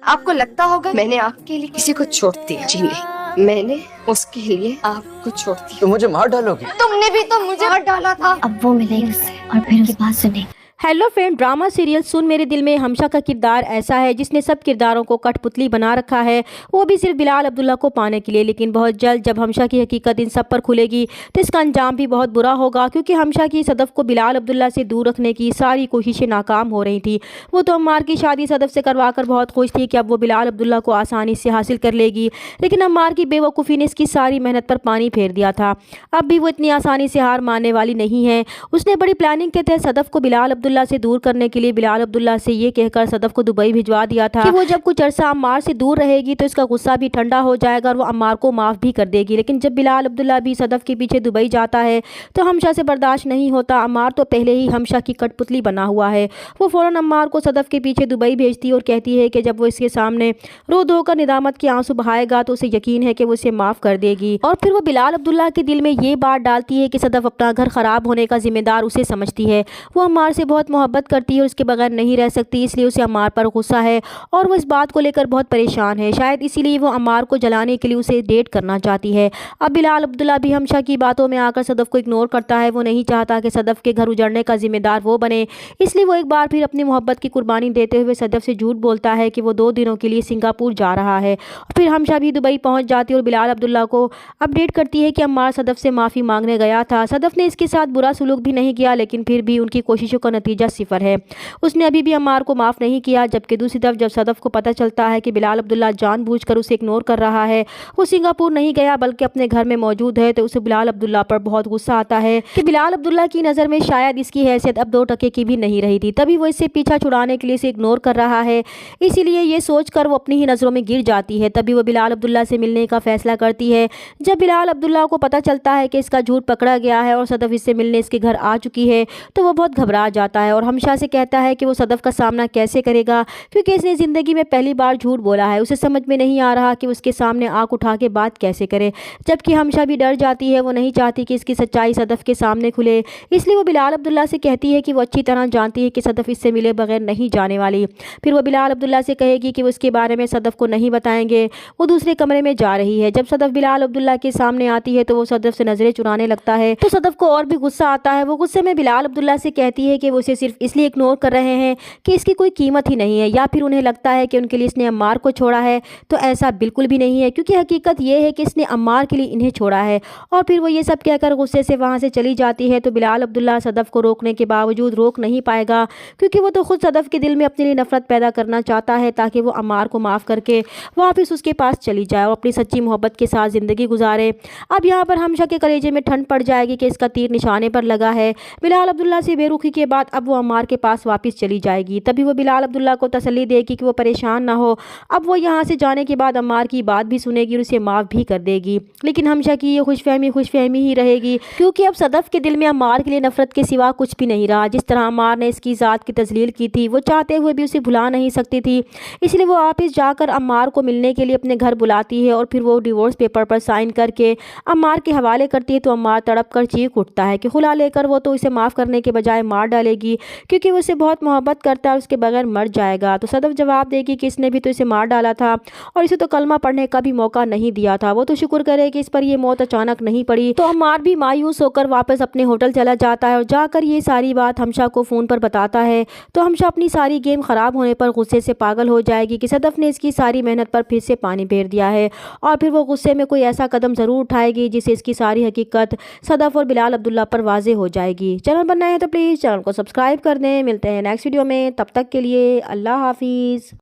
آپ کو لگتا ہوگا میں نے آپ کے لیے کسی کو چھوڑ دیا؟ جی نہیں، میں نے اس کے لیے آپ کو چھوڑ دیا۔ تو مجھے مار ڈالو گی؟ تم نے بھی تو مجھے مار ڈالا تھا۔ اب وہ ملے گی اس سے اور پھر اس کی بات سنیں۔ ہیلو فرینڈ، ڈرامہ سیریل سن میرے دل میں ہمشا کا کردار ایسا ہے جس نے سب کرداروں کو کٹ پتلی بنا رکھا ہے، وہ بھی صرف بلال عبداللہ کو پانے کے لیے۔ لیکن بہت جلد جب ہمشا کی حقیقت ان سب پر کھلے گی تو اس کا انجام بھی بہت برا ہوگا، کیونکہ ہمشا کی صدف کو بلال عبداللہ سے دور رکھنے کی ساری کوششیں ناکام ہو رہی تھی۔ وہ تو عمار کی شادی صدف سے کروا کر بہت خوش تھی کہ اب وہ بلال عبداللہ کو آسانی سے حاصل کر لے گی، لیکن عمار کی بے وقوفی نے اس کی ساری محنت پر پانی پھیر دیا تھا۔ اب بھی وہ اتنی آسانی سے ہار ماننے والی نہیں ہے۔ اس نے بڑی پلاننگ کے تحت صدف کو بلال عبداللہ سے دور کرنے کے لیے بلال عبداللہ سے یہ کہہ کر صدف کو دبئی بھجوا دیا تھا کہ وہ جب کچھ عرصہ عمار سے دور رہے گی تو اس کا غصہ بھی ٹھنڈا ہو جائے گا اور وہ عمار کو معاف بھی کر دے گی۔ لیکن جب بلال عبداللہ بھی صدف کے پیچھے دبئی جاتا ہے تو ہمشا سے برداشت نہیں ہوتا۔ عمار تو پہلے ہی ہمشا کی کٹ پتلی بنا ہوا ہے۔ وہ فوراً عمار کو صدف کے پیچھے دبئی بھیجتی اور کہتی ہے کہ جب وہ اس کے سامنے رو دھو کر ندامت کے آنسو بہائے گا تو اسے یقین ہے کہ وہ اسے معاف کر دے گی۔ اور پھر وہ بلال عبداللہ کے دل میں یہ بات ڈالتی ہے کہ صدف اپنا گھر خراب ہونے کا ذمہ دار اسے سمجھتی ہے۔ وہ عمار سے بہت محبت کرتی ہے اور اس کے بغیر نہیں رہ سکتی، اس لیے اسے عمار پر غصہ ہے اور وہ اس بات کو لے کر بہت پریشان ہے۔ شاید اسی لیے وہ عمار کو جلانے کے لیے اسے ڈیٹ کرنا چاہتی ہے۔ اب بلال عبداللہ بھی ہمشا کی باتوں میں آ کر صدف کو اگنور کرتا ہے۔ وہ نہیں چاہتا کہ صدف کے گھر اجڑنے کا ذمہ دار وہ بنے، اس لیے وہ ایک بار پھر اپنی محبت کی قربانی دیتے ہوئے صدف سے جھوٹ بولتا ہے کہ وہ 2 دنوں کے لیے سنگاپور جا رہا ہے۔ اور پھر ہمشا بھی دبئی پہنچ جاتی ہے اور بلال عبداللہ کو اپڈیٹ کرتی ہے کہ عمار صدف سے معافی مانگنے گیا تھا۔ صدف نے اس کے ساتھ برا سلوک بھی نہیں کیا، لیکن پھر بھی ان کی کوششوں کا نتیجہ 0 ہے۔ اس نے ابھی بھی عمار کو معاف نہیں کیا، جبکہ دوسری طرف جب صدف کو پتہ چلتا ہے کہ بلال عبداللہ جان بوجھ کر اسے اگنور کر رہا ہے، وہ سنگاپور نہیں گیا بلکہ اپنے گھر میں موجود ہے، تو اسے بلال عبداللہ پر بہت غصہ آتا ہے کہ بلال عبداللہ کی نظر میں شاید اس کی حیثیت اب 2 ٹکے کی بھی نہیں رہی تھی، تبھی وہ اس سے پیچھا چھڑانے کے لیے اسے اگنور کر رہا ہے۔ اسی لیے یہ سوچ کر وہ اپنی ہی نظروں میں گر جاتی ہے۔ تبھی وہ بلال عبداللہ سے ملنے کا فیصلہ کرتی ہے۔ جب بلال عبداللہ کو پتہ چلتا ہے کہ اس کا جھوٹ پکڑا گیا ہے اور صدف اس سے ملنے اس کے گھر آ چکی ہے تو وہ بہت گھبرا جاتا ہے اور ہمشا سے کہتا ہے کہ وہ صدف کا سامنا کیسے کرے گا، کیونکہ اس نے زندگی میں پہلی بار جھوٹ بولا ہے۔ اسے سمجھ میں نہیں آ رہا کہ اس کے سامنے آنکھ اٹھا کے بات کیسے کرے، جبکہ ہمشا بھی ڈر جاتی ہے۔ وہ نہیں چاہتی کہ اس کی سچائی صدف کے سامنے کھلے، اس لیے وہ بلال عبداللہ سے کہتی ہے کہ وہ اچھی طرح جانتی ہے کہ صدف اس سے ملے بغیر نہیں جانے والی۔ پھر وہ بلال عبداللہ سے کہے گی کہ وہ اس کے بارے میں صدف کو نہیں بتائیں گے۔ وہ دوسرے کمرے میں جا رہی ہے۔ جب صدف بلال عبداللہ کے سامنے آتی ہے تو وہ صدف سے نظریں چرانے لگتا ہے، تو صدف کو اور بھی غصہ آتا ہے۔ وہ غصے میں بلال عبداللہ سے کہتی ہے کہ وہ اسے صرف اس لیے اگنور کر رہے ہیں کہ اس کی کوئی قیمت ہی نہیں ہے، یا پھر انہیں لگتا ہے کہ ان کے لیے اس نے عمار کو چھوڑا ہے، تو ایسا بالکل بھی نہیں ہے، کیونکہ حقیقت یہ ہے کہ اس نے عمار کے لیے انہیں چھوڑا ہے۔ اور پھر وہ یہ سب کہہ کر غصے سے وہاں سے چلی جاتی ہے، تو بلال عبداللہ صدف کو روکنے کے باوجود روک نہیں پائے گا، کیونکہ وہ تو خود صدف کے دل میں اپنے لیے نفرت پیدا کرنا چاہتا ہے تاکہ وہ عمار کو معاف کر کے واپس اس کے پاس چلی جائے اور اپنی سچی محبت کے ساتھ زندگی گزارے۔ اب یہاں پر ہمشا کے کلیجے میں ٹھنڈ پڑ جائے گی کہ اس کا تیر نشانے پر لگا ہے۔ بلال عبداللہ سے بے رخی کے بعد اب وہ عمار کے پاس واپس چلی جائے گی۔ تبھی وہ بلال عبداللہ کو تسلی دے گی کہ وہ پریشان نہ ہو، اب وہ یہاں سے جانے کے بعد عمار کی بات بھی سنے گی اور اسے معاف بھی کر دے گی۔ لیکن ہمشا کی یہ خوش فہمی ہی رہے گی، کیونکہ اب صدف کے دل میں عمار کے لیے نفرت کے سوا کچھ بھی نہیں رہا۔ جس طرح عمار نے اس کی ذات کی تذلیل کی تھی، وہ چاہتے ہوئے بھی اسے بھلا نہیں سکتی تھی، اس لیے وہ واپس جا کر عمار کو ملنے کے لیے اپنے گھر بلاتی ہے اور پھر وہ ڈیورس پیپر پر سائن کر کے عمار کے حوالے کرتی ہے، تو عمار تڑپ کر چیخ اٹھتا ہے کہ خلا لے کر وہ تو اسے معاف کرنے کے بجائے مار ڈالے گی، کیونکہ وہ اسے بہت محبت کرتا ہے، اس کے بغیر مر جائے گا۔ تو صدف جواب دے گی کہ اس نے بھی تو اسے مار ڈالا تھا اور اسے تو کلمہ پڑھنے کا بھی موقع نہیں دیا تھا، وہ تو شکر کرے کہ اس پر یہ موت اچانک نہیں پڑی۔ تو عمار بھی مایوس ہو کر واپس اپنے ہوٹل چلا جاتا ہے اور جا کر یہ ساری بات ہمشا کو فون پر بتاتا ہے، تو ہمشا اپنی ساری گیم خراب ہونے پر غصے سے پاگل ہو جائے گی کہ صدف نے اس کی ساری محنت پر پھر سے پانی پھیر دیا ہے، اور پھر وہ غصے میں کوئی ایسا قدم ضرور اٹھائے گی جس سے اس کی ساری حقیقت صدف اور بلال عبداللہ پر واضح ہو جائے گی۔ چینل پر نئے ہیں تو پلیز چینل کو سبسکرائب کر دیں۔ ملتے ہیں نیکسٹ ویڈیو میں، تب تک کے لیے اللہ حافظ۔